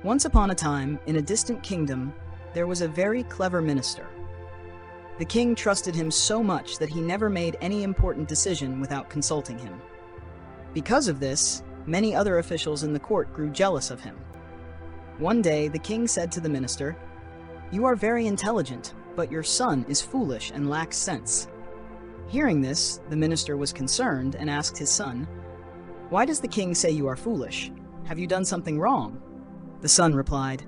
Once upon a time, in a distant kingdom, there was a very clever minister. The king trusted him so much that he never made any important decision without consulting him. Because of this, many other officials in the court grew jealous of him. One day, the king said to the minister, "You are very intelligent, but your son is foolish and lacks sense." Hearing this, the minister was concerned and asked his son, "Why does the king say you are foolish? Have you done something wrong?" The son replied,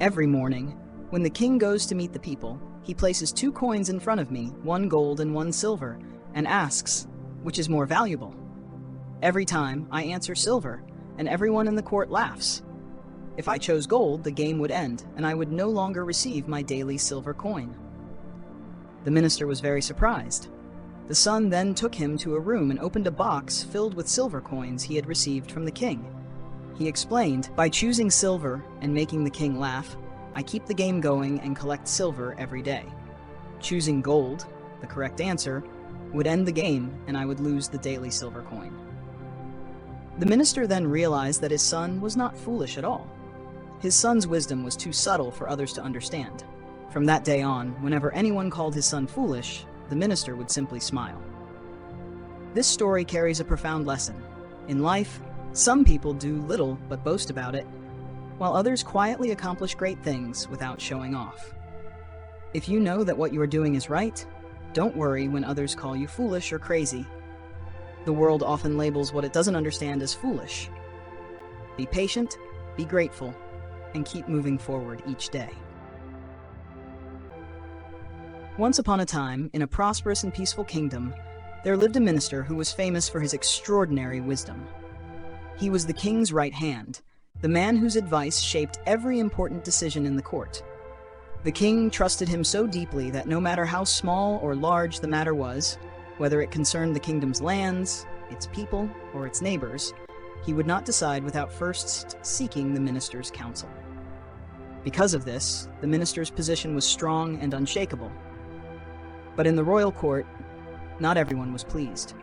"Every morning, when the king goes to meet the people, he places 2 coins in front of me, 1 gold and 1 silver, and asks, 'Which is more valuable?' Every time, I answer silver, and everyone in the court laughs. If I chose gold, the game would end, and I would no longer receive my daily silver coin." The minister was very surprised. The son then took him to a room and opened a box filled with silver coins he had received from the king. He explained, "By choosing silver and making the king laugh, I keep the game going and collect silver every day. Choosing gold, the correct answer, would end the game and I would lose the daily silver coin." The minister then realized that his son was not foolish at all. His son's wisdom was too subtle for others to understand. From that day on, whenever anyone called his son foolish, the minister would simply smile. This story carries a profound lesson. In life, some people do little but boast about it, while others quietly accomplish great things without showing off. If you know that what you are doing is right, don't worry when others call you foolish or crazy. The world often labels what it doesn't understand as foolish. Be patient, be grateful, and keep moving forward each day. Once upon a time, in a prosperous and peaceful kingdom, there lived a minister who was famous for his extraordinary wisdom. He was the king's right hand, the man whose advice shaped every important decision in the court. The king trusted him so deeply that no matter how small or large the matter was, whether it concerned the kingdom's lands, its people, or its neighbors, he would not decide without first seeking the minister's counsel. Because of this, the minister's position was strong and unshakable. But in the royal court, not everyone was pleased.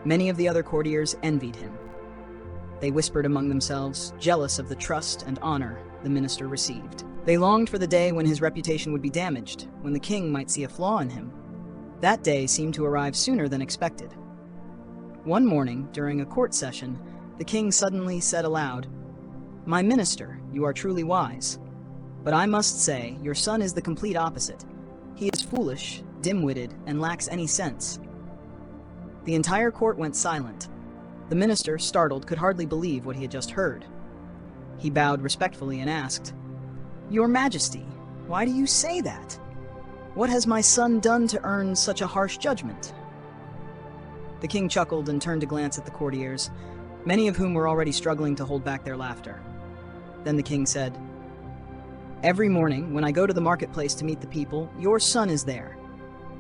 Many of the other courtiers envied him. They whispered among themselves, jealous of the trust and honor the minister received. They longed for the day when his reputation would be damaged, when the king might see a flaw in him. That day seemed to arrive sooner than expected. One morning, during a court session, the king suddenly said aloud, "My minister, you are truly wise. But I must say, your son is the complete opposite. He is foolish, dim-witted, and lacks any sense." The entire court went silent. The minister, startled, could hardly believe what he had just heard. He bowed respectfully and asked, "Your Majesty, why do you say that? What has my son done to earn such a harsh judgment?" The king chuckled and turned to glance at the courtiers, many of whom were already struggling to hold back their laughter. Then the king said, "Every morning, when I go to the marketplace to meet the people, your son is there.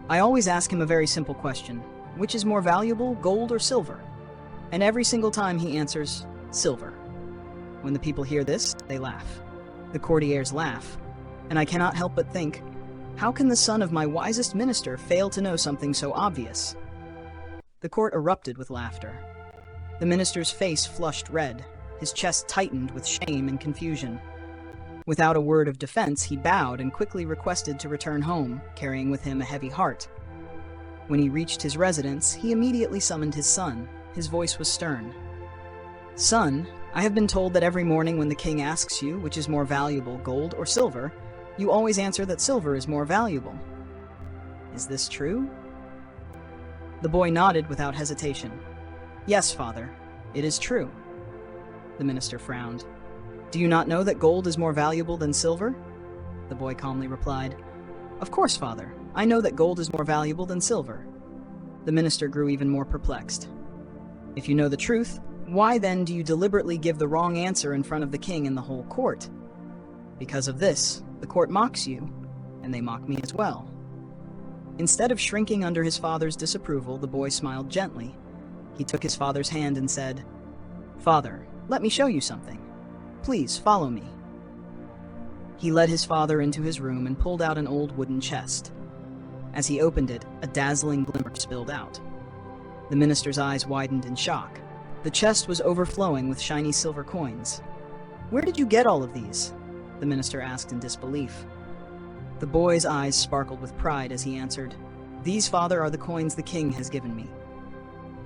I always ask him a very simple question: which is more valuable, gold or silver? And every single time he answers, silver. When the people hear this, they laugh. The courtiers laugh, and I cannot help but think, how can the son of my wisest minister fail to know something so obvious?" The court erupted with laughter. The minister's face flushed red, his chest tightened with shame and confusion. Without a word of defense, he bowed and quickly requested to return home, carrying with him a heavy heart. When he reached his residence, he immediately summoned his son. His voice was stern. "Son, I have been told that every morning when the king asks you which is more valuable, gold or silver, you always answer that silver is more valuable. Is this true?" The boy nodded without hesitation. "Yes, father, it is true." The minister frowned. "Do you not know that gold is more valuable than silver?" The boy calmly replied, "Of course, father, I know that gold is more valuable than silver." The minister grew even more perplexed. "If you know the truth, why then do you deliberately give the wrong answer in front of the king and the whole court? Because of this, the court mocks you, and they mock me as well." Instead of shrinking under his father's disapproval, the boy smiled gently. He took his father's hand and said, "Father, let me show you something. Please follow me." He led his father into his room and pulled out an old wooden chest. As he opened it, a dazzling glimmer spilled out. The minister's eyes widened in shock. The chest was overflowing with shiny silver coins. "Where did you get all of these?" the minister asked in disbelief. The boy's eyes sparkled with pride as he answered, "These, Father, are the coins the king has given me."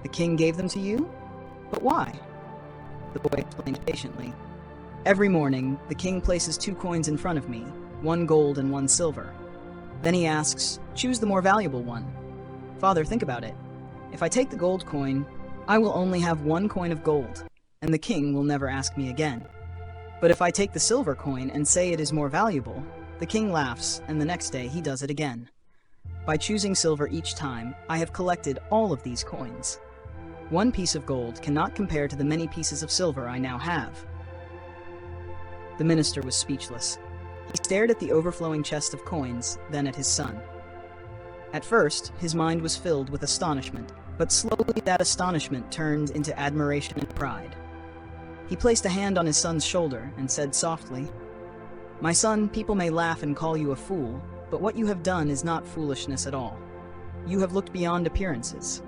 "The king gave them to you? But why?" The boy explained patiently. "Every morning, the king places 2 coins in front of me, 1 gold and 1 silver. Then he asks, 'Choose the more valuable one.' Father, think about it. If I take the gold coin, I will only have 1 coin of gold, and the king will never ask me again. But if I take the silver coin and say it is more valuable, the king laughs, and the next day he does it again. By choosing silver each time, I have collected all of these coins. 1 piece of gold cannot compare to the many pieces of silver I now have." The minister was speechless. He stared at the overflowing chest of coins, then at his son. At first, his mind was filled with astonishment, but slowly that astonishment turned into admiration and pride. He placed a hand on his son's shoulder and said softly, "My son, people may laugh and call you a fool, but what you have done is not foolishness at all. You have looked beyond appearances.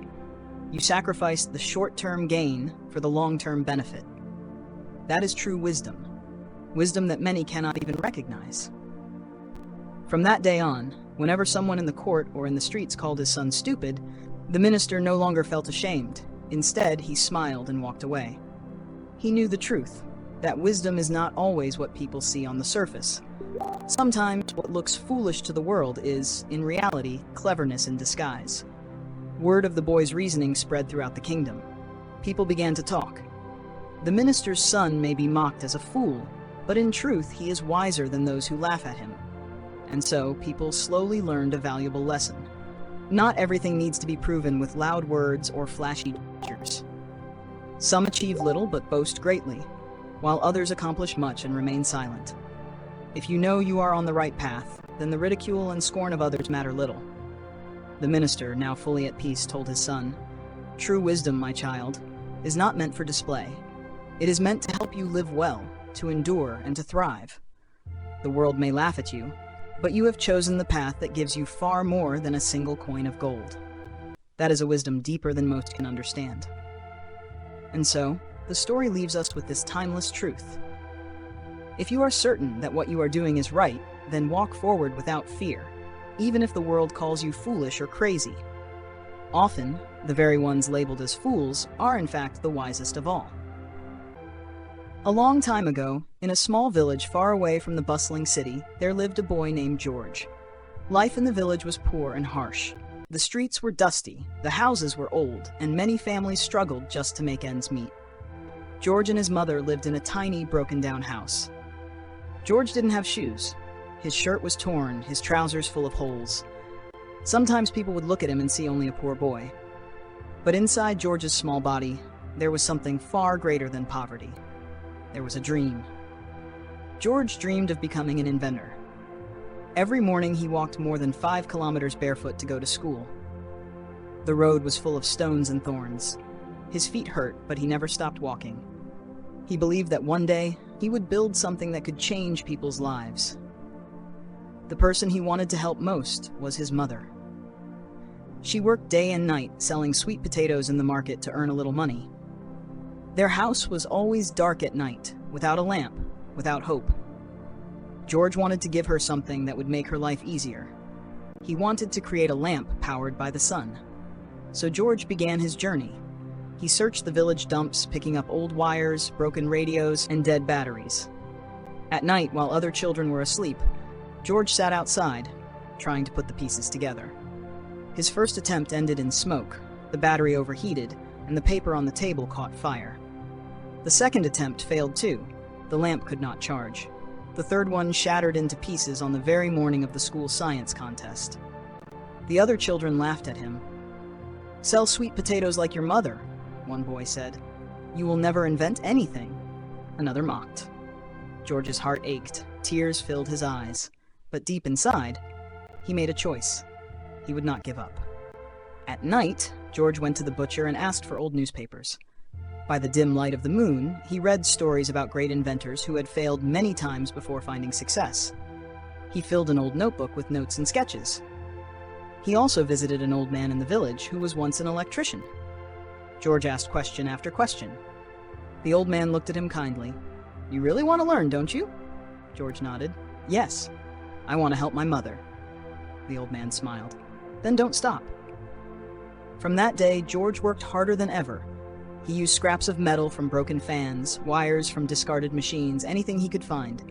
You sacrificed the short-term gain for the long-term benefit. That is true wisdom, wisdom that many cannot even recognize." From that day on, whenever someone in the court or in the streets called his son stupid, the minister no longer felt ashamed. Instead, he smiled and walked away. He knew the truth, that wisdom is not always what people see on the surface. Sometimes what looks foolish to the world is, in reality, cleverness in disguise. Word of the boy's reasoning spread throughout the kingdom. People began to talk. The minister's son may be mocked as a fool, but in truth he is wiser than those who laugh at him. And so people slowly learned a valuable lesson. Not everything needs to be proven with loud words or flashy gestures. Some achieve little but boast greatly, while others accomplish much and remain silent. If you know you are on the right path, then the ridicule and scorn of others matter little. The minister, now fully at peace, told his son, "True wisdom, my child, is not meant for display. It is meant to help you live well, to endure, and to thrive. The world may laugh at you, but you have chosen the path that gives you far more than a single coin of gold. That is a wisdom deeper than most can understand." And so, the story leaves us with this timeless truth. If you are certain that what you are doing is right, then walk forward without fear, even if the world calls you foolish or crazy. Often, the very ones labeled as fools are in fact the wisest of all. A long time ago, in a small village far away from the bustling city, there lived a boy named George. Life in the village was poor and harsh. The streets were dusty, the houses were old, and many families struggled just to make ends meet. George and his mother lived in a tiny, broken-down house. George didn't have shoes. His shirt was torn, his trousers full of holes. Sometimes people would look at him and see only a poor boy. But inside George's small body, there was something far greater than poverty. There was a dream. George dreamed of becoming an inventor. Every morning he walked more than 5 kilometers barefoot to go to school. The road was full of stones and thorns. His feet hurt, but he never stopped walking. He believed that one day he would build something that could change people's lives. The person he wanted to help most was his mother. She worked day and night selling sweet potatoes in the market to earn a little money. Their house was always dark at night, without a lamp, without hope. George wanted to give her something that would make her life easier. He wanted to create a lamp powered by the sun. So George began his journey. He searched the village dumps, picking up old wires, broken radios, and dead batteries. At night, while other children were asleep, George sat outside, trying to put the pieces together. His first attempt ended in smoke, the battery overheated, and the paper on the table caught fire. The second attempt failed too. The lamp could not charge. The third one shattered into pieces on the very morning of the school science contest. The other children laughed at him. "Sell sweet potatoes like your mother," one boy said. "You will never invent anything," another mocked. George's heart ached, tears filled his eyes. But deep inside, he made a choice. He would not give up. At night, George went to the butcher and asked for old newspapers. By the dim light of the moon, he read stories about great inventors who had failed many times before finding success. He filled an old notebook with notes and sketches. He also visited an old man in the village who was once an electrician. George asked question after question. The old man looked at him kindly. You really want to learn, don't you? George nodded. Yes, I want to help my mother. The old man smiled. Then don't stop. From that day, George worked harder than ever. He used scraps of metal from broken fans, wires from discarded machines, anything he could find.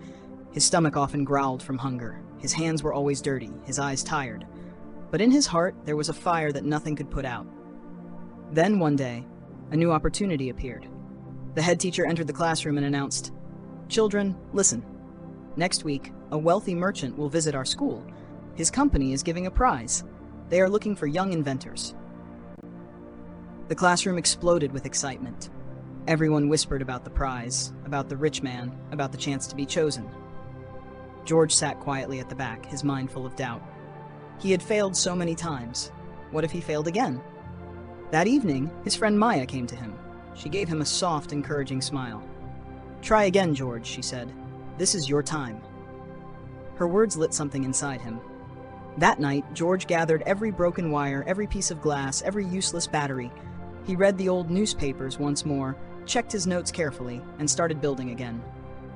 His stomach often growled from hunger. His hands were always dirty, his eyes tired. But in his heart, there was a fire that nothing could put out. Then, one day, a new opportunity appeared. The head teacher entered the classroom and announced, "Children, listen. Next week, a wealthy merchant will visit our school. His company is giving a prize. They are looking for young inventors." The classroom exploded with excitement. Everyone whispered about the prize, about the rich man, about the chance to be chosen. George sat quietly at the back, his mind full of doubt. He had failed so many times. What if he failed again? That evening, his friend Maya came to him. She gave him a soft, encouraging smile. "Try again, George," she said. "This is your time." Her words lit something inside him. That night, George gathered every broken wire, every piece of glass, every useless battery. He read the old newspapers once more, checked his notes carefully, and started building again.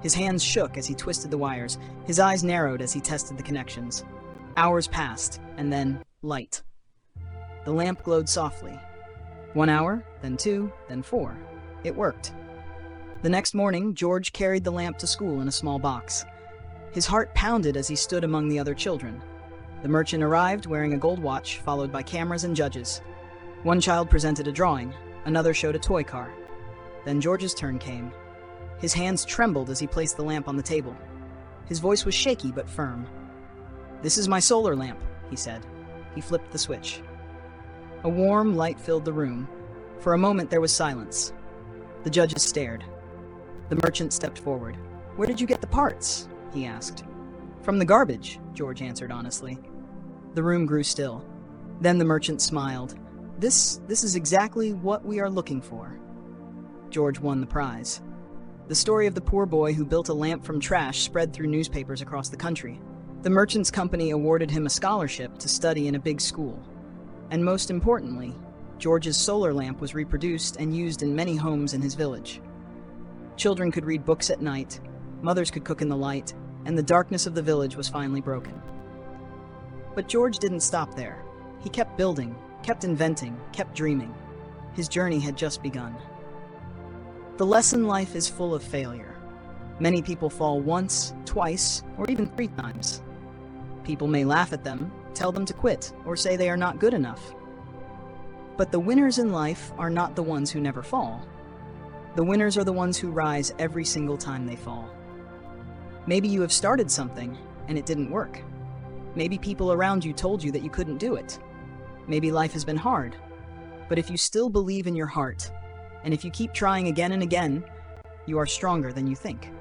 His hands shook as he twisted the wires. His eyes narrowed as he tested the connections. Hours passed, and then light. The lamp glowed softly. 1 hour, then 2, then 4. It worked. The next morning, George carried the lamp to school in a small box. His heart pounded as he stood among the other children. The merchant arrived wearing a gold watch, followed by cameras and judges. One child presented a drawing, another showed a toy car. Then George's turn came. His hands trembled as he placed the lamp on the table. His voice was shaky but firm. "This is my solar lamp," he said. He flipped the switch. A warm light filled the room. For a moment there was silence. The judges stared. The merchant stepped forward. "Where did you get the parts?" he asked. "From the garbage," George answered honestly. The room grew still. Then the merchant smiled. This is exactly what we are looking for." George won the prize. The story of the poor boy who built a lamp from trash spread through newspapers across the country. The merchant's company awarded him a scholarship to study in a big school. And most importantly, George's solar lamp was reproduced and used in many homes in his village. Children could read books at night, mothers could cook in the light, and the darkness of the village was finally broken. But George didn't stop there. He kept building, kept inventing, kept dreaming. His journey had just begun. The lesson life is full of failure. Many people fall once, twice, or even 3 times. People may laugh at them, tell them to quit, or say they are not good enough. But the winners in life are not the ones who never fall. The winners are the ones who rise every single time they fall. Maybe you have started something, and it didn't work. Maybe people around you told you that you couldn't do it. Maybe life has been hard. But if you still believe in your heart, and if you keep trying again and again, you are stronger than you think.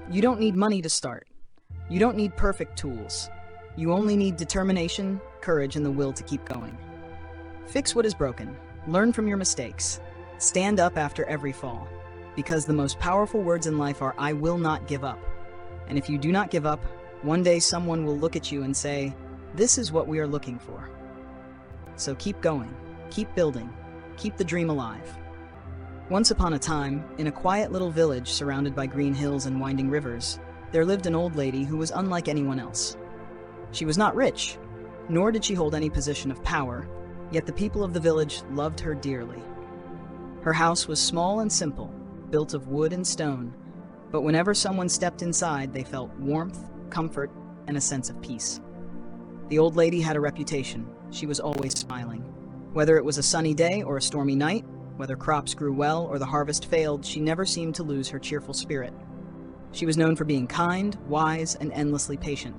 You don't need money to start. You don't need perfect tools. You only need determination, courage, and the will to keep going. Fix what is broken. Learn from your mistakes. Stand up after every fall. Because the most powerful words in life are, "I will not give up." And if you do not give up, one day someone will look at you and say, "This is what we are looking for." So keep going, keep building, keep the dream alive. Once upon a time, in a quiet little village surrounded by green hills and winding rivers, there lived an old lady who was unlike anyone else. She was not rich, nor did she hold any position of power, yet the people of the village loved her dearly. Her house was small and simple, built of wood and stone, but whenever someone stepped inside, they felt warmth, comfort, and a sense of peace. The old lady had a reputation. She was always smiling. Whether it was a sunny day or a stormy night, whether crops grew well or the harvest failed, she never seemed to lose her cheerful spirit. She was known for being kind, wise, and endlessly patient.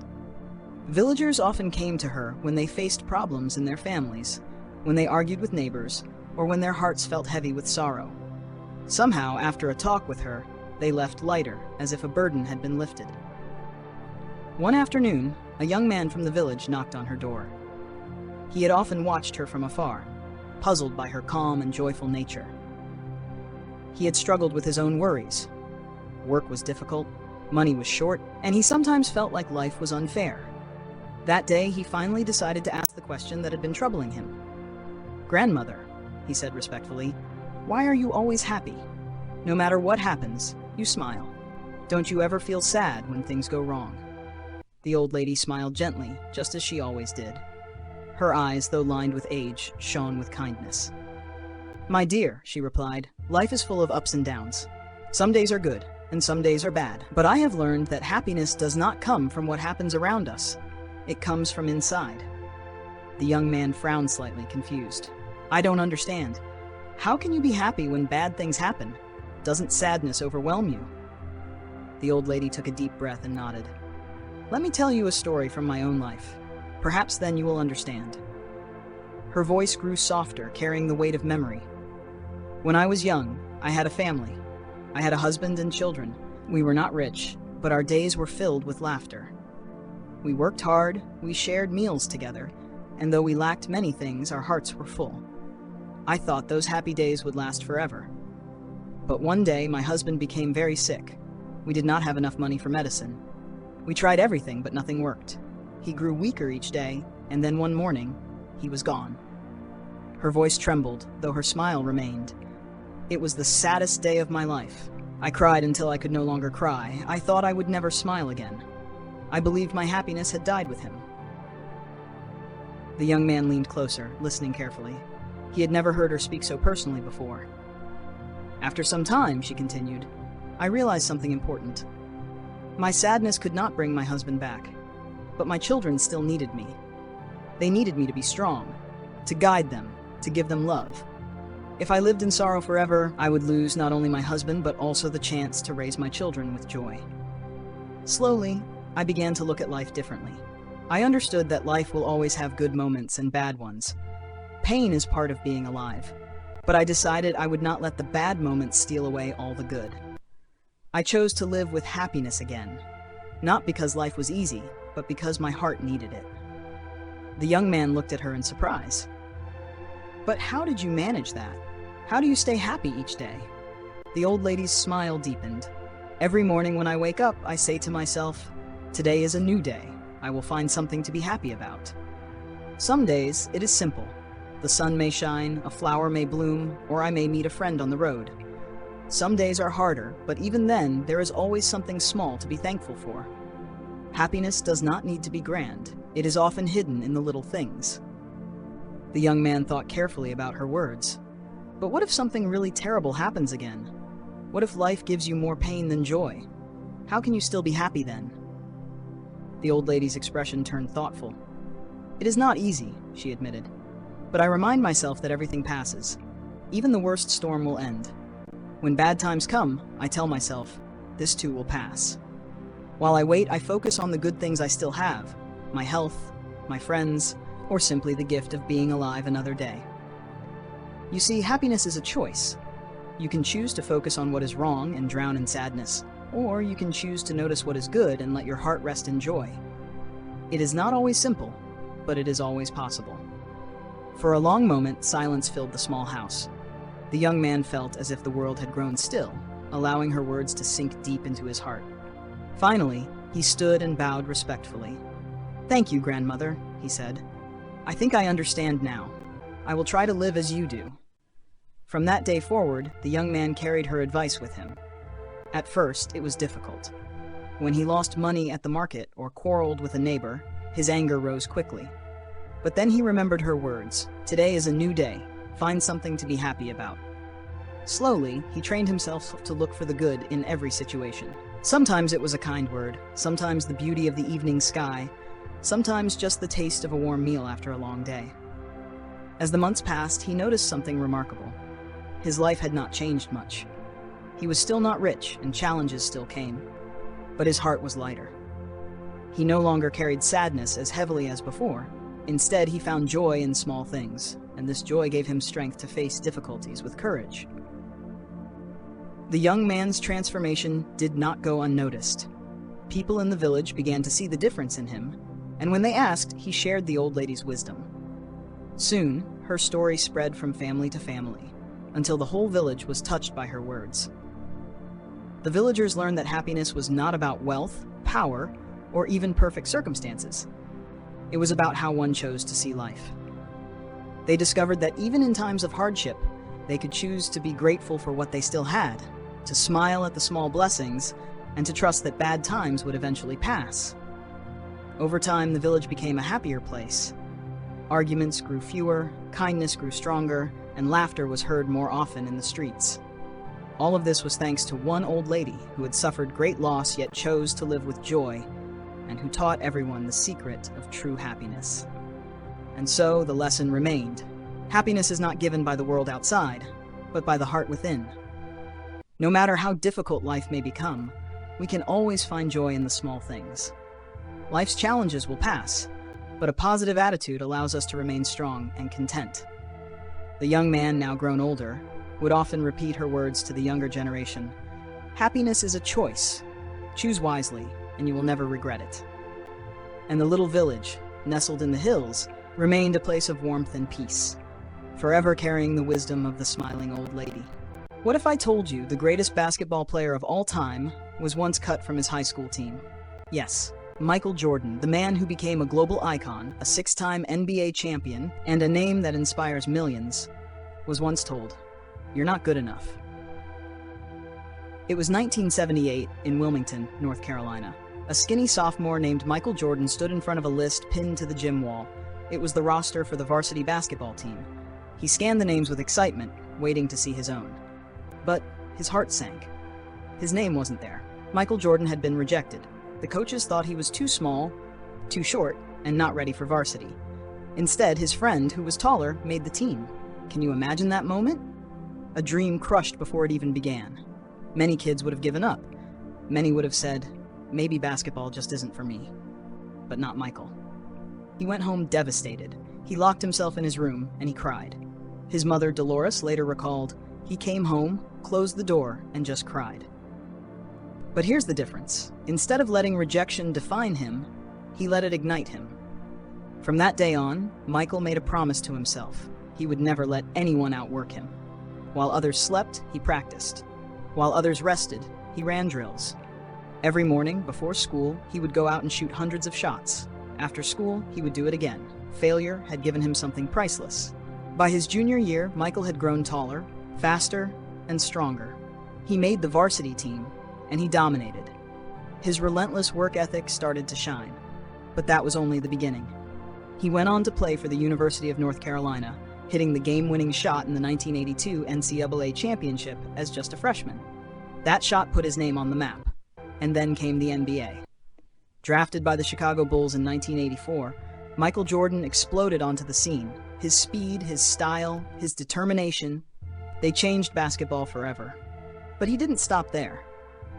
Villagers often came to her when they faced problems in their families, when they argued with neighbors, or when their hearts felt heavy with sorrow. Somehow, after a talk with her, they left lighter, as if a burden had been lifted. One afternoon, a young man from the village knocked on her door. He had often watched her from afar, puzzled by her calm and joyful nature. He had struggled with his own worries. Work was difficult, money was short, and he sometimes felt like life was unfair. That day, he finally decided to ask the question that had been troubling him. "Grandmother," he said respectfully, "why are you always happy? No matter what happens, You smile. Don't you ever feel sad when things go wrong? The old lady smiled gently, just as she always did. Her eyes, though lined with age, shone with kindness. My dear, she replied, life is full of ups and downs. Some days are good, and some days are bad. But I have learned that happiness does not come from what happens around us. It comes from inside. The young man frowned slightly, confused. I don't understand. How can you be happy when bad things happen? Doesn't sadness overwhelm you? The old lady took a deep breath and nodded. Let me tell you a story from my own life. Perhaps then you will understand. Her voice grew softer, carrying the weight of memory. When I was young, I had a family. I had a husband and children. We were not rich, but our days were filled with laughter. We worked hard, we shared meals together, and though we lacked many things, our hearts were full. I thought those happy days would last forever. But one day, my husband became very sick. We did not have enough money for medicine. We tried everything, but nothing worked. He grew weaker each day, and then one morning, he was gone. Her voice trembled, though her smile remained. It was the saddest day of my life. I cried until I could no longer cry. I thought I would never smile again. I believed my happiness had died with him. The young man leaned closer, listening carefully. He had never heard her speak so personally before. After some time, she continued, I realized something important. My sadness could not bring my husband back, but my children still needed me. They needed me to be strong, to guide them, to give them love. If I lived in sorrow forever, I would lose not only my husband, but also the chance to raise my children with joy. Slowly, I began to look at life differently. I understood that life will always have good moments and bad ones. Pain is part of being alive, but I decided I would not let the bad moments steal away all the good. I chose to live with happiness again, not because life was easy, but because my heart needed it. The young man looked at her in surprise. But how did you manage that? How do you stay happy each day? The old lady's smile deepened. Every morning when I wake up, I say to myself, today is a new day. I will find something to be happy about. Some days, it is simple. The sun may shine, a flower may bloom, or I may meet a friend on the road. Some days are harder, but even then, there is always something small to be thankful for. Happiness does not need to be grand. It is often hidden in the little things. The young man thought carefully about her words. But what if something really terrible happens again? What if life gives you more pain than joy? How can you still be happy then? The old lady's expression turned thoughtful. It is not easy, she admitted. But I remind myself that everything passes. Even the worst storm will end. When bad times come, I tell myself, this too will pass. While I wait, I focus on the good things I still have, my health, my friends, or simply the gift of being alive another day. You see, happiness is a choice. You can choose to focus on what is wrong and drown in sadness, or you can choose to notice what is good and let your heart rest in joy. It is not always simple, but it is always possible. For a long moment, silence filled the small house. The young man felt as if the world had grown still, allowing her words to sink deep into his heart. Finally, he stood and bowed respectfully. Thank you, grandmother, he said. I think I understand now. I will try to live as you do. From that day forward, the young man carried her advice with him. At first, it was difficult. When he lost money at the market or quarreled with a neighbor, his anger rose quickly. But then he remembered her words, today is a new day, find something to be happy about. Slowly, he trained himself to look for the good in every situation. Sometimes it was a kind word, sometimes the beauty of the evening sky, sometimes just the taste of a warm meal after a long day. As the months passed, he noticed something remarkable. His life had not changed much. He was still not rich, and challenges still came, but his heart was lighter. He no longer carried sadness as heavily as before. Instead, he found joy in small things, and this joy gave him strength to face difficulties with courage. The young man's transformation did not go unnoticed. People in the village began to see the difference in him, and when they asked, he shared the old lady's wisdom. Soon, her story spread from family to family, until the whole village was touched by her words. The villagers learned that happiness was not about wealth, power, or even perfect circumstances. It was about how one chose to see life. They discovered that even in times of hardship, they could choose to be grateful for what they still had. to smile at the small blessings, and to trust that bad times would eventually pass. Over time, the village became a happier place. Arguments grew fewer, kindness grew stronger, and laughter was heard more often in the streets. All of this was thanks to one old lady who had suffered great loss yet chose to live with joy, and who taught everyone the secret of true happiness. And so the lesson remained. Happiness is not given by the world outside, but by the heart within. No matter how difficult life may become, we can always find joy in the small things. Life's challenges will pass, but a positive attitude allows us to remain strong and content. The young man, now grown older, would often repeat her words to the younger generation. Happiness is a choice. Choose wisely, and you will never regret it. And the little village, nestled in the hills, remained a place of warmth and peace, forever carrying the wisdom of the smiling old lady. What if I told you the greatest basketball player of all time was once cut from his high school team? Yes, Michael Jordan, the man who became a global icon, a 6-time NBA champion, and a name that inspires millions, was once told, "You're not good enough." It was 1978 in Wilmington, North Carolina. A skinny sophomore named Michael Jordan stood in front of a list pinned to the gym wall. It was the roster for the varsity basketball team. He scanned the names with excitement, waiting to see his own. But his heart sank. His name wasn't there. Michael Jordan had been rejected. The coaches thought he was too small, too short, and not ready for varsity. Instead, his friend, who was taller, made the team. Can you imagine that moment? A dream crushed before it even began. Many kids would have given up. Many would have said, maybe basketball just isn't for me. But not Michael. He went home devastated. He locked himself in his room, and he cried. His mother, Dolores, later recalled, he came home, closed the door, and just cried. But here's the difference. Instead of letting rejection define him, he let it ignite him. From that day on, Michael made a promise to himself. He would never let anyone outwork him. While others slept, he practiced. While others rested, he ran drills. Every morning, before school, he would go out and shoot hundreds of shots. After school, he would do it again. Failure had given him something priceless. By his junior year, Michael had grown taller, faster, and stronger. He made the varsity team, and he dominated. His relentless work ethic started to shine. But that was only the beginning. He went on to play for the University of North Carolina, hitting the game-winning shot in the 1982 NCAA championship as just a freshman. That shot put his name on the map. And then came the NBA. Drafted by the Chicago Bulls in 1984, Michael Jordan exploded onto the scene. His speed, his style, his determination, they changed basketball forever. But he didn't stop there.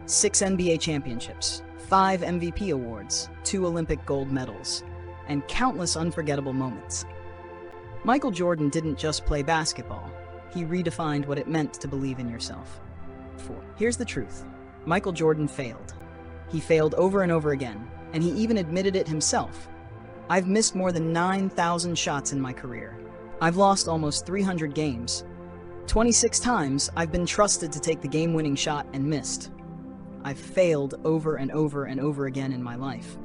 6 NBA championships, 5 MVP awards, 2 Olympic gold medals, and countless unforgettable moments. Michael Jordan didn't just play basketball. He redefined what it meant to believe in yourself. Here's the truth. Michael Jordan failed. He failed over and over again, and he even admitted it himself. I've missed more than 9,000 shots in my career. I've lost almost 300 games. 26 times, I've been trusted to take the game-winning shot and missed. I've failed over and over and over again in my life.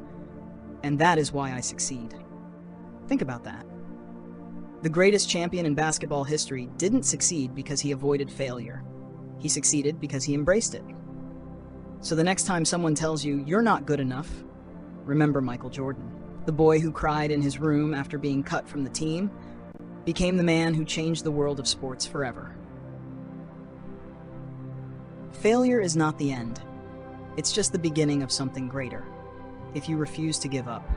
And that is why I succeed. Think about that. The greatest champion in basketball history didn't succeed because he avoided failure. He succeeded because he embraced it. So the next time someone tells you you're not good enough, remember Michael Jordan. The boy who cried in his room after being cut from the team became the man who changed the world of sports forever. Failure is not the end. It's just the beginning of something greater, if you refuse to give up.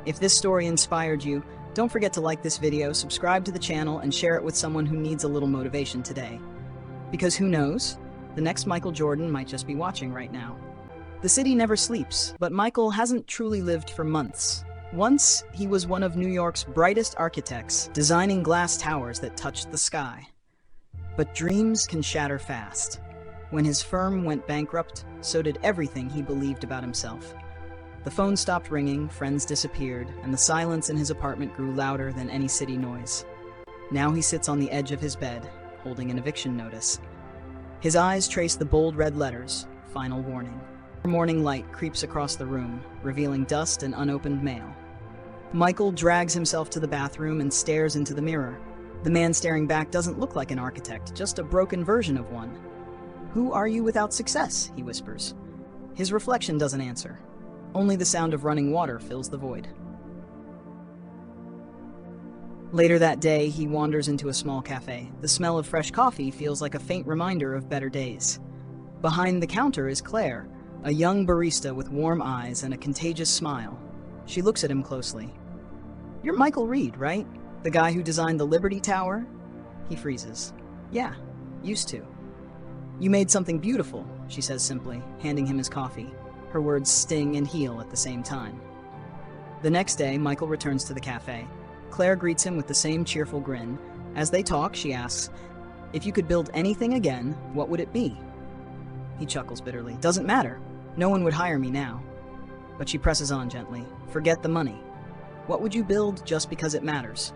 If this story inspired you, don't forget to like this video, subscribe to the channel, and share it with someone who needs a little motivation today. Because who knows? The next Michael Jordan might just be watching right now. The city never sleeps, but Michael hasn't truly lived for months. Once, he was one of New York's brightest architects, designing glass towers that touched the sky. But dreams can shatter fast. When his firm went bankrupt, so did everything he believed about himself. The phone stopped ringing, friends disappeared, and the silence in his apartment grew louder than any city noise. Now he sits on the edge of his bed, holding an eviction notice. His eyes trace the bold red letters, "Final Warning." Morning light creeps across the room, revealing dust and unopened mail. Michael drags himself to the bathroom and stares into the mirror. The man staring back doesn't look like an architect, just a broken version of one. "Who are you without success?" he whispers. His reflection doesn't answer. Only the sound of running water fills the void. Later that day, he wanders into a small cafe. The smell of fresh coffee feels like a faint reminder of better days. Behind the counter is Claire, a young barista with warm eyes and a contagious smile. She looks at him closely. "You're Michael Reed, right? The guy who designed the Liberty Tower?" He freezes. "Yeah, used to." "You made something beautiful," she says simply, handing him his coffee. Her words sting and heal at the same time. The next day, Michael returns to the cafe. Claire greets him with the same cheerful grin. As they talk, she asks, "If you could build anything again, what would it be?" He chuckles bitterly. "Doesn't matter. No one would hire me now." But she presses on gently. "Forget the money. What would you build just because it matters?"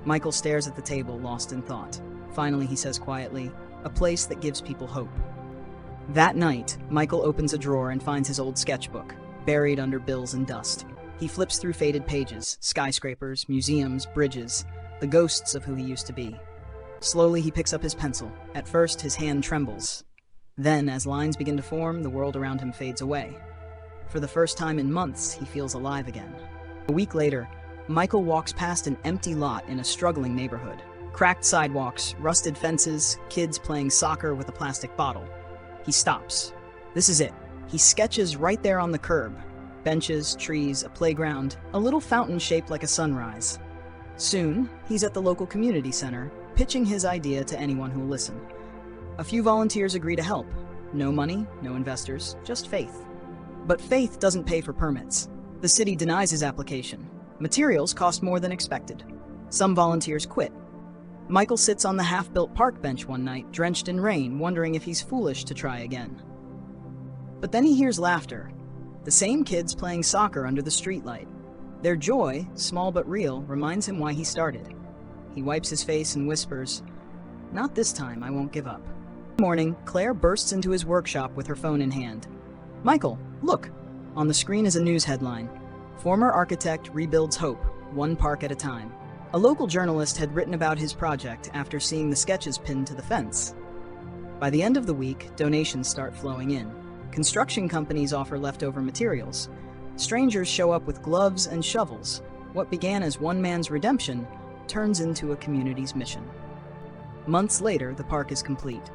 Michael stares at the table, lost in thought. Finally, he says quietly, "A place that gives people hope." That night, Michael opens a drawer and finds his old sketchbook, buried under bills and dust. He flips through faded pages, skyscrapers, museums, bridges, the ghosts of who he used to be. Slowly, he picks up his pencil. At first, his hand trembles. Then, as lines begin to form, the world around him fades away. For the first time in months, he feels alive again. A week later, Michael walks past an empty lot in a struggling neighborhood. Cracked sidewalks, rusted fences, kids playing soccer with a plastic bottle. He stops. This is it. He sketches right there on the curb. Benches, trees, a playground, a little fountain shaped like a sunrise. Soon, he's at the local community center, pitching his idea to anyone who'll listen. A few volunteers agree to help. No money, no investors, just faith. But faith doesn't pay for permits. The city denies his application. Materials cost more than expected. Some volunteers quit. Michael sits on the half-built park bench one night, drenched in rain, wondering if he's foolish to try again. But then he hears laughter. The same kids playing soccer under the streetlight. Their joy, small but real, reminds him why he started. He wipes his face and whispers, "Not this time, I won't give up." One morning, Claire bursts into his workshop with her phone in hand. "Michael, look!" On the screen is a news headline. "Former architect rebuilds hope, one park at a time." A local journalist had written about his project after seeing the sketches pinned to the fence. By the end of the week, donations start flowing in. Construction companies offer leftover materials. Strangers show up with gloves and shovels. What began as one man's redemption turns into a community's mission. Months later, the park is complete.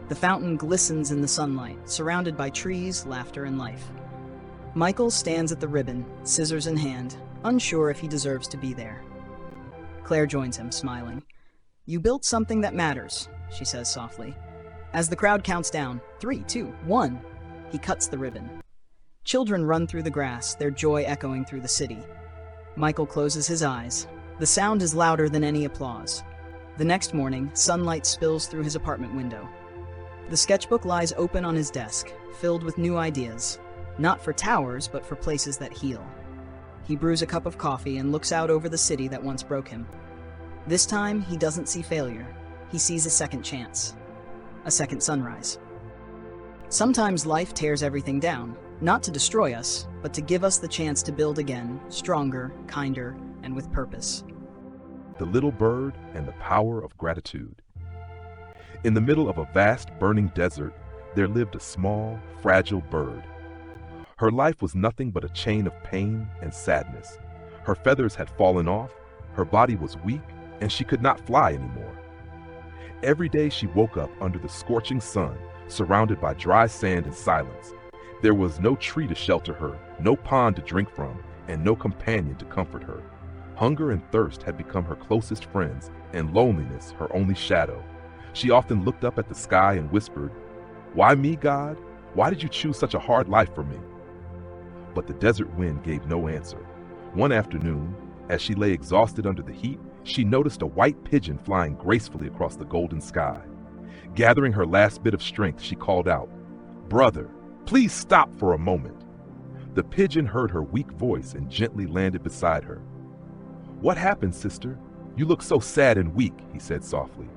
The fountain glistens in the sunlight, surrounded by trees, laughter, and life. Michael stands at the ribbon, scissors in hand, unsure if he deserves to be there. Claire joins him, smiling. "You built something that matters," she says softly. As the crowd counts down, 3, 2, 1, he cuts the ribbon. Children run through the grass, their joy echoing through the city. Michael closes his eyes. The sound is louder than any applause. The next morning, sunlight spills through his apartment window. The sketchbook lies open on his desk, filled with new ideas. Not for towers, but for places that heal. He brews a cup of coffee and looks out over the city that once broke him. This time, he doesn't see failure. He sees a second chance. A second sunrise. Sometimes life tears everything down, not to destroy us, but to give us the chance to build again, stronger, kinder, and with purpose. The Little Bird and the Power of Gratitude. In the middle of a vast burning desert, there lived a small, fragile bird. Her life was nothing but a chain of pain and sadness. Her feathers had fallen off, her body was weak, and she could not fly anymore. Every day she woke up under the scorching sun, surrounded by dry sand and silence. There was no tree to shelter her, no pond to drink from, and no companion to comfort her. Hunger and thirst had become her closest friends, and loneliness her only shadow. She often looked up at the sky and whispered, "Why me, God? Why did you choose such a hard life for me?" But the desert wind gave no answer. One afternoon, as she lay exhausted under the heat, she noticed a white pigeon flying gracefully across the golden sky. Gathering her last bit of strength, she called out, "Brother, please stop for a moment." The pigeon heard her weak voice and gently landed beside her. "What happened, sister? You look so sad and weak," he said softly.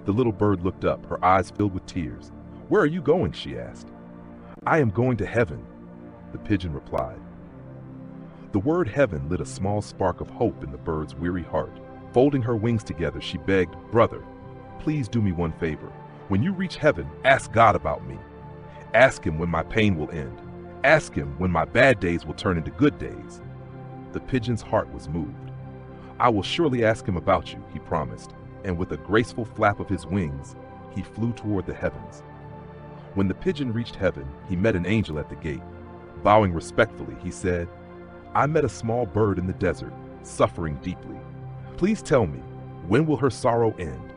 The little bird looked up, her eyes filled with tears. "Where are you going?" she asked. "I am going to heaven," the pigeon replied. The word heaven lit a small spark of hope in the bird's weary heart. Folding her wings together, she begged, "Brother, please do me one favor. When you reach heaven, ask God about me. Ask him when my pain will end. Ask him when my bad days will turn into good days." The pigeon's heart was moved. "I will surely ask him about you," he promised, and with a graceful flap of his wings, he flew toward the heavens. When the pigeon reached heaven, he met an angel at the gate. Bowing respectfully, he said, "I met a small bird in the desert, suffering deeply. Please tell me, when will her sorrow end?"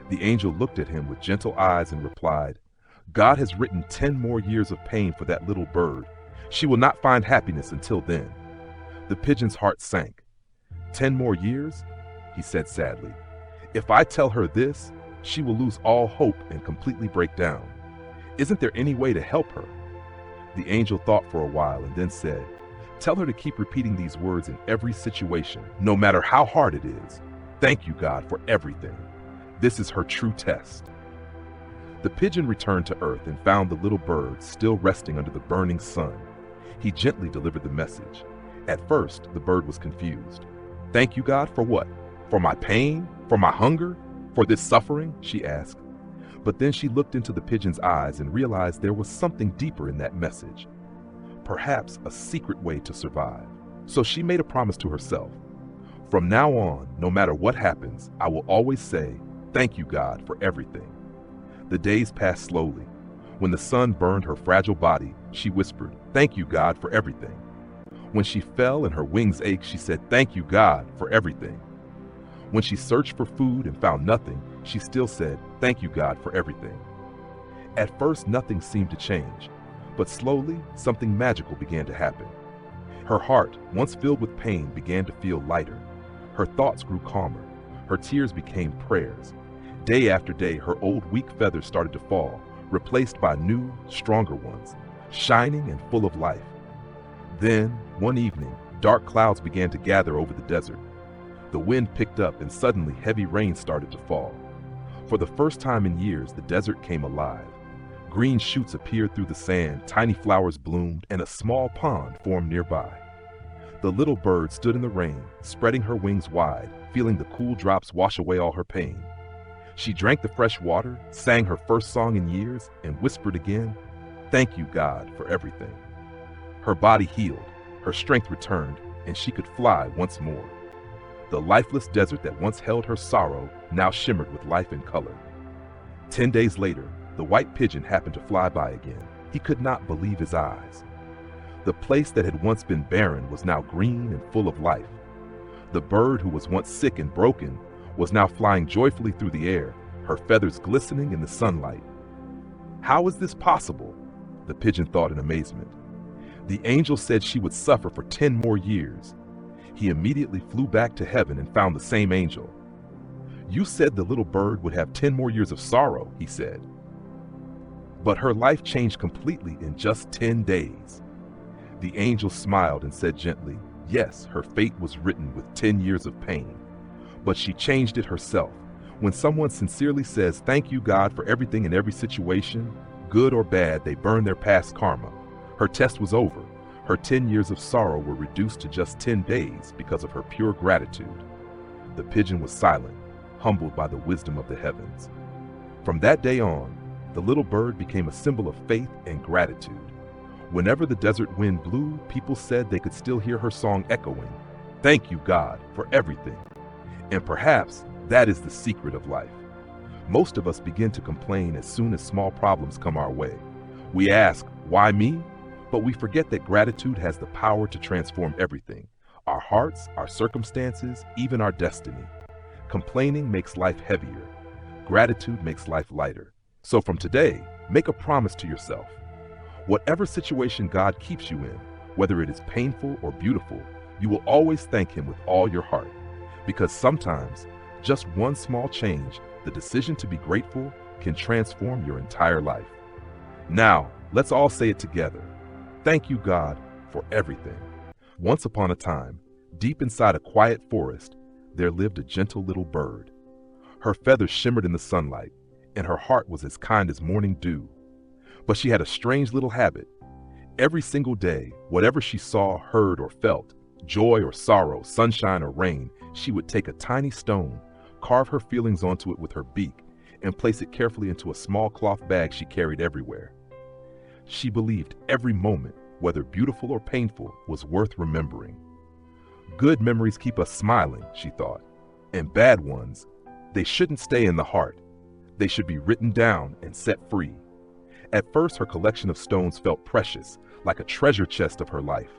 The angel looked at him with gentle eyes and replied, "God has written 10 more years of pain for that little bird. She will not find happiness until then." The pigeon's heart sank. 10 more years? He said sadly. "If I tell her this, she will lose all hope and completely break down. Isn't there any way to help her?" The angel thought for a while and then said, "Tell her to keep repeating these words in every situation, no matter how hard it is. Thank you, God, for everything. This is her true test." The pigeon returned to earth and found the little bird still resting under the burning sun. He gently delivered the message. At first, the bird was confused. "Thank you, God, for what? For my pain? For my hunger? For this suffering?" she asked. But then she looked into the pigeon's eyes and realized there was something deeper in that message. Perhaps a secret way to survive. So she made a promise to herself. "From now on, no matter what happens, I will always say, 'Thank you, God, for everything.'" The days passed slowly. When the sun burned her fragile body, she whispered, "Thank you, God, for everything." When she fell and her wings ached, she said, "Thank you, God, for everything." When she searched for food and found nothing, she still said, "Thank you, God, for everything." At first, nothing seemed to change, but slowly, something magical began to happen. Her heart, once filled with pain, began to feel lighter. Her thoughts grew calmer. Her tears became prayers. Day after day, her old weak feathers started to fall, replaced by new, stronger ones, shining and full of life. Then, one evening, dark clouds began to gather over the desert. The wind picked up and suddenly heavy rain started to fall. For the first time in years, the desert came alive. Green shoots appeared through the sand, tiny flowers bloomed, and a small pond formed nearby. The little bird stood in the rain, spreading her wings wide, feeling the cool drops wash away all her pain. She drank the fresh water, sang her first song in years, and whispered again, "Thank you, God, for everything." Her body healed, her strength returned, and she could fly once more. The lifeless desert that once held her sorrow now shimmered with life and color. 10 days later, the white pigeon happened to fly by again. He could not believe his eyes. The place that had once been barren was now green and full of life. The bird who was once sick and broken was now flying joyfully through the air, her feathers glistening in the sunlight. "How is this possible?" the pigeon thought in amazement. The angel said she would suffer for 10 more years. He immediately flew back to heaven and found the same angel. "You said the little bird would have 10 more years of sorrow," he said. But her life changed completely in just 10 days. The angel smiled and said gently, yes, her fate was written with 10 years of pain. But she changed it herself. When someone sincerely says, "Thank you, God, for everything in every situation," good or bad, they burn their past karma. Her test was over. Her 10 years of sorrow were reduced to just 10 days because of her pure gratitude. The pigeon was silent, humbled by the wisdom of the heavens. From that day on, the little bird became a symbol of faith and gratitude. Whenever the desert wind blew, people said they could still hear her song echoing, "Thank you, God, for everything." And perhaps that is the secret of life. Most of us begin to complain as soon as small problems come our way. We ask, "Why me?" But we forget that gratitude has the power to transform everything: our hearts, our circumstances, even our destiny. Complaining makes life heavier. Gratitude makes life lighter. So from today, make a promise to yourself. Whatever situation God keeps you in, whether it is painful or beautiful, you will always thank Him with all your heart. Because sometimes, just one small change, the decision to be grateful, can transform your entire life. Now, let's all say it together. Thank you, God, for everything. Once upon a time, deep inside a quiet forest, there lived a gentle little bird. Her feathers shimmered in the sunlight, and her heart was as kind as morning dew. But she had a strange little habit. Every single day, whatever she saw, heard, or felt, joy or sorrow, sunshine or rain, she would take a tiny stone, carve her feelings onto it with her beak, and place it carefully into a small cloth bag she carried everywhere. She believed every moment, whether beautiful or painful, was worth remembering. Good memories keep us smiling, she thought, and bad ones, they shouldn't stay in the heart. They should be written down and set free. At first, her collection of stones felt precious, like a treasure chest of her life.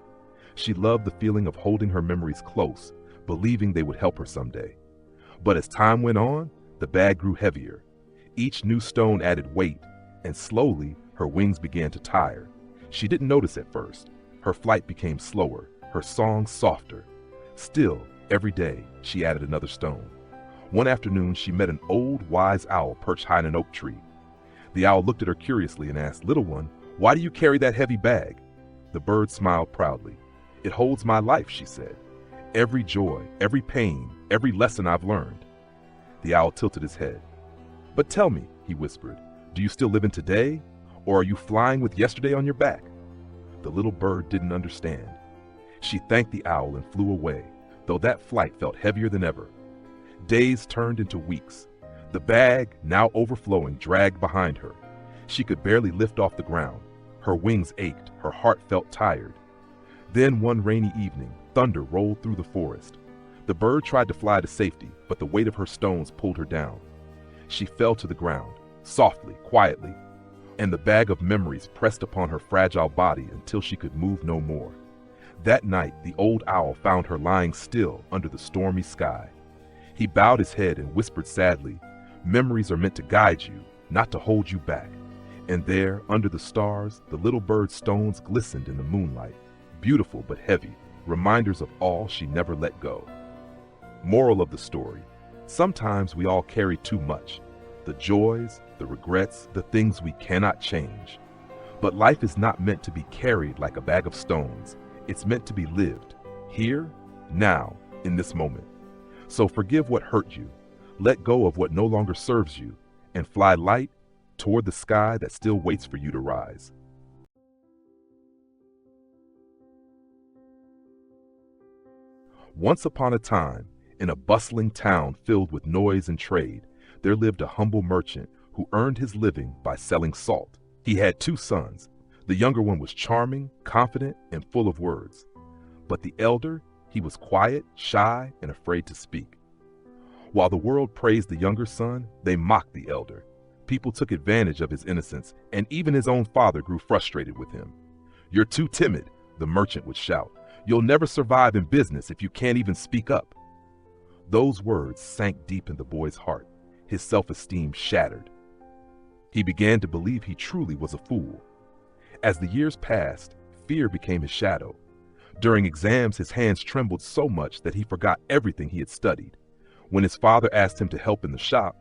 She loved the feeling of holding her memories close, believing they would help her someday. But as time went on, the bag grew heavier. Each new stone added weight, and slowly her wings began to tire. She didn't notice at first. Her flight became slower, her song softer. Still, every day, she added another stone. One afternoon, she met an old, wise owl perched high in an oak tree. The owl looked at her curiously and asked, "Little one, why do you carry that heavy bag?" The bird smiled proudly. "It holds my life," she said. "Every joy, every pain, every lesson I've learned." The owl tilted his head. "But tell me," he whispered, "do you still live in today? Or are you flying with yesterday on your back?" The little bird didn't understand. She thanked the owl and flew away, though that flight felt heavier than ever. Days turned into weeks. The bag, now overflowing, dragged behind her. She could barely lift off the ground. Her wings ached, her heart felt tired. Then one rainy evening, thunder rolled through the forest. The bird tried to fly to safety, but the weight of her stones pulled her down. She fell to the ground, softly, quietly, and the bag of memories pressed upon her fragile body until she could move no more. That night, the old owl found her lying still under the stormy sky. He bowed his head and whispered sadly, "Memories are meant to guide you, not to hold you back." And there, under the stars, the little bird's stones glistened in the moonlight, beautiful but heavy, reminders of all she never let go. Moral of the story: sometimes we all carry too much. The joys, the regrets, the things we cannot change. But life is not meant to be carried like a bag of stones. It's meant to be lived, here, now, in this moment. So forgive what hurt you, let go of what no longer serves you, and fly light toward the sky that still waits for you to rise. Once upon a time, in a bustling town filled with noise and trade, there lived a humble merchant who earned his living by selling salt. He had 2 sons. The younger one was charming, confident, and full of words. But the elder, he was quiet, shy, and afraid to speak. While the world praised the younger son, they mocked the elder. People took advantage of his innocence, and even his own father grew frustrated with him. "You're too timid," the merchant would shout. "You'll never survive in business if you can't even speak up." Those words sank deep in the boy's heart. His self-esteem shattered. He began to believe he truly was a fool. As the years passed, fear became his shadow. During exams, his hands trembled so much that he forgot everything he had studied. When his father asked him to help in the shop,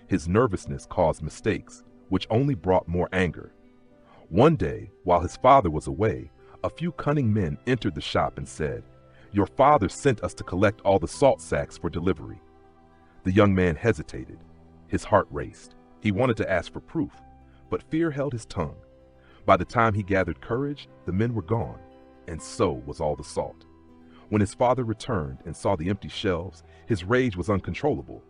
his nervousness caused mistakes, which only brought more anger. One day, while his father was away, a few cunning men entered the shop and said, "Your father sent us to collect all the salt sacks for delivery." The young man hesitated. His heart raced. He wanted to ask for proof, but fear held his tongue. By the time he gathered courage, the men were gone, and so was all the salt. When his father returned and saw the empty shelves, his rage was uncontrollable.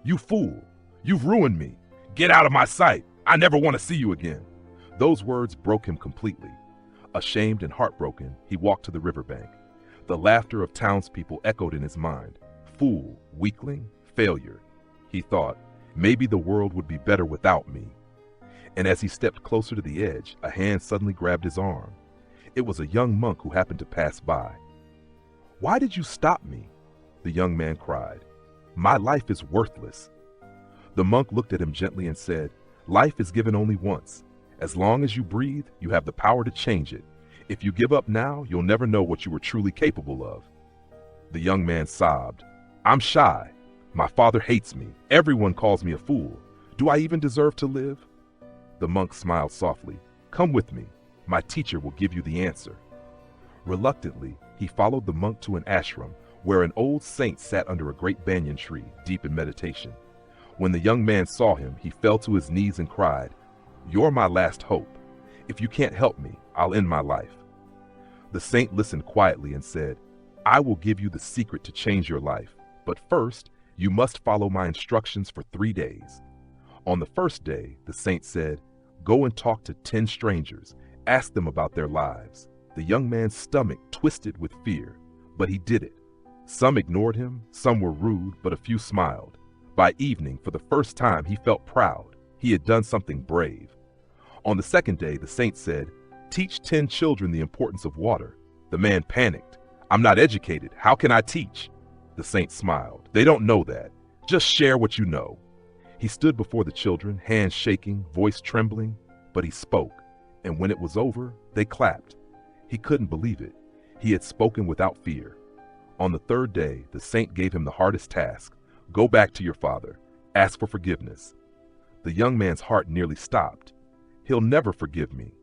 "You fool! You've ruined me! Get out of my sight! I never want to see you again!" Those words broke him completely. Ashamed and heartbroken, he walked to the riverbank. The laughter of townspeople echoed in his mind. Fool, weakling, failure. He thought, maybe the world would be better without me. And as he stepped closer to the edge, a hand suddenly grabbed his arm. It was a young monk who happened to pass by. "Why did you stop me?" the young man cried. "My life is worthless." The monk looked at him gently and said, "Life is given only once. As long as you breathe, you have the power to change it. If you give up now, you'll never know what you were truly capable of." The young man sobbed. "I'm shy. My father hates me. Everyone calls me a fool. Do I even deserve to live?" The monk smiled softly. "Come with me. My teacher will give you the answer." Reluctantly, he followed the monk to an ashram where an old saint sat under a great banyan tree, deep in meditation. When the young man saw him, he fell to his knees and cried, "You're my last hope. If you can't help me, I'll end my life." The saint listened quietly and said, "I will give you the secret to change your life, but first, you must follow my instructions for 3 days. On the first day, the saint said, "Go and talk to 10 strangers. Ask them about their lives." The young man's stomach twisted with fear, but he did it. Some ignored him, some were rude, but a few smiled. By evening, for the first time, he felt proud. He had done something brave. On the second day, the saint said, "Teach 10 children the importance of water." The man panicked. "I'm not educated. How can I teach?" The saint smiled. "They don't know that. Just share what you know." He stood before the children, hands shaking, voice trembling, but he spoke, and when it was over, they clapped. He couldn't believe it. He had spoken without fear. On the third day, the saint gave him the hardest task. "Go back to your father. Ask for forgiveness." The young man's heart nearly stopped. "He'll never forgive me."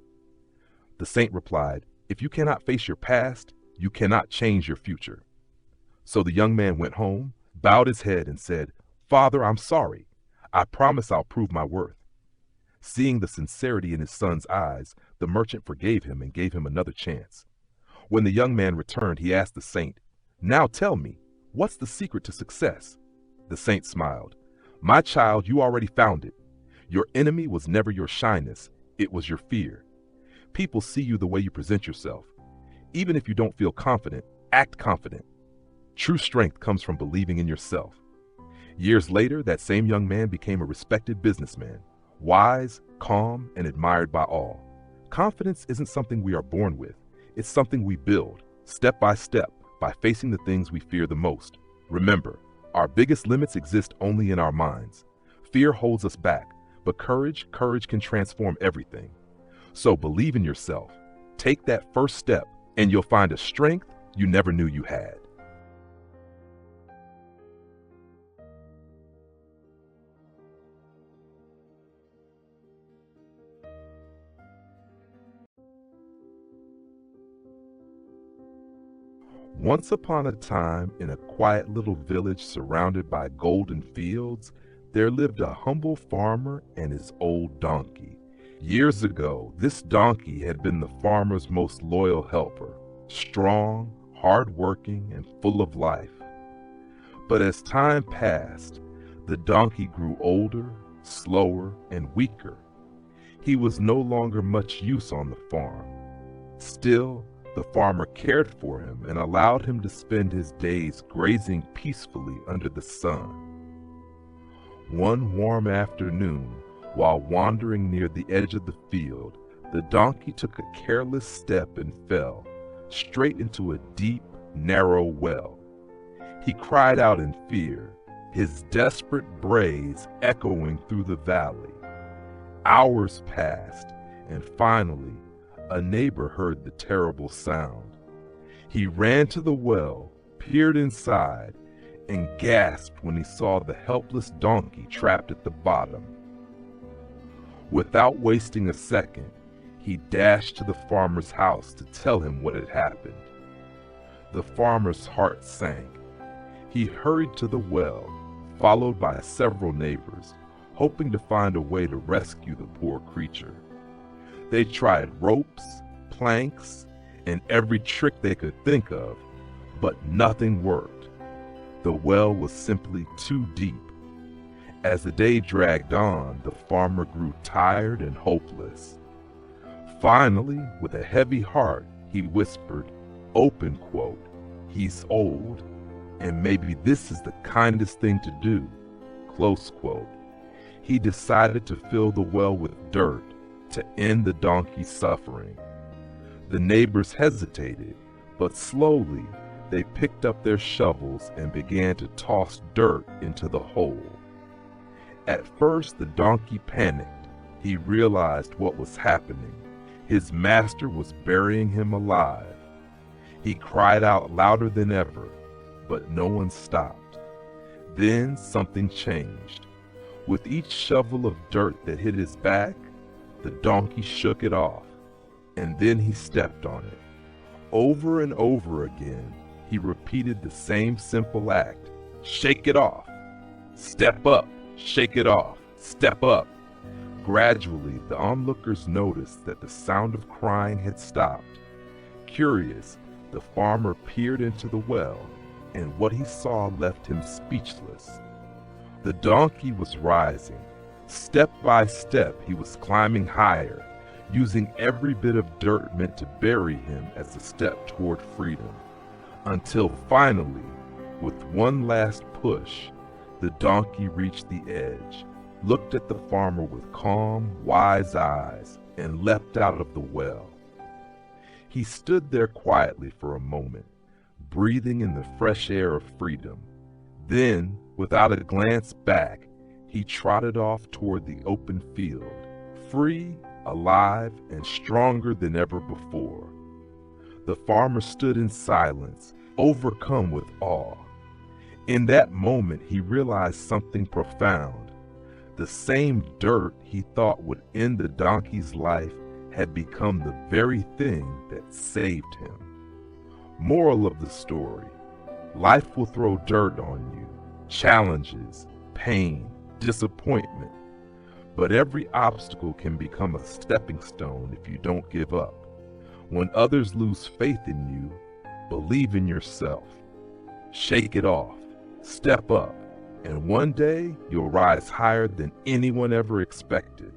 The saint replied, "If you cannot face your past, you cannot change your future." So the young man went home, bowed his head, and said, "Father, I'm sorry. I promise I'll prove my worth." Seeing the sincerity in his son's eyes, the merchant forgave him and gave him another chance. When the young man returned, he asked the saint, "Now tell me, what's the secret to success?" The saint smiled. "My child, you already found it. Your enemy was never your shyness, it was your fear. People see you the way you present yourself. Even if you don't feel confident, act confident. True strength comes from believing in yourself." Years later, that same young man became a respected businessman, wise, calm, and admired by all. Confidence isn't something we are born with. It's something we build, step by step, by facing the things we fear the most. Remember, our biggest limits exist only in our minds. Fear holds us back, but courage can transform everything. So believe in yourself, take that first step, and you'll find a strength you never knew you had. Once upon a time, in a quiet little village surrounded by golden fields, there lived a humble farmer and his old donkey. Years ago, this donkey had been the farmer's most loyal helper, strong, hard-working, and full of life. But as time passed, the donkey grew older, slower, and weaker. He was no longer much use on the farm. Still, the farmer cared for him and allowed him to spend his days grazing peacefully under the sun. One warm afternoon, while wandering near the edge of the field, the donkey took a careless step and fell straight into a deep, narrow well. He cried out in fear, his desperate brays echoing through the valley. Hours passed, and finally, a neighbor heard the terrible sound. He ran to the well, peered inside, and gasped when he saw the helpless donkey trapped at the bottom. Without wasting a second, he dashed to the farmer's house to tell him what had happened. The farmer's heart sank. He hurried to the well, followed by several neighbors, hoping to find a way to rescue the poor creature. They tried ropes, planks, and every trick they could think of, but nothing worked. The well was simply too deep. As the day dragged on, the farmer grew tired and hopeless. Finally, with a heavy heart, he whispered, open quote, "He's old, and maybe this is the kindest thing to do," close quote. He decided to fill the well with dirt to end the donkey's suffering. The neighbors hesitated, but slowly they picked up their shovels and began to toss dirt into the hole. At first, the donkey panicked. He realized what was happening. His master was burying him alive. He cried out louder than ever, but no one stopped. Then something changed. With each shovel of dirt that hit his back, the donkey shook it off, and then he stepped on it. Over and over again, he repeated the same simple act. Shake it off. Step up. Shake it off. Step up. Gradually, the onlookers noticed that the sound of crying had stopped. Curious, the farmer peered into the well, and what he saw left him speechless. The donkey was rising, Step by step, he was climbing higher, using every bit of dirt meant to bury him as a step toward freedom, until finally, with one last push, the donkey reached the edge, looked at the farmer with calm, wise eyes, and leapt out of the well. He stood there quietly for a moment, breathing in the fresh air of freedom. Then, without a glance back, he trotted off toward the open field, free, alive, and stronger than ever before. The farmer stood in silence, overcome with awe. In that moment, he realized something profound. The same dirt he thought would end the donkey's life had become the very thing that saved him. Moral of the story: life will throw dirt on you, challenges, pain, disappointment. But every obstacle can become a stepping stone if you don't give up. When others lose faith in you, believe in yourself. Shake it off, step up, and one day you'll rise higher than anyone ever expected.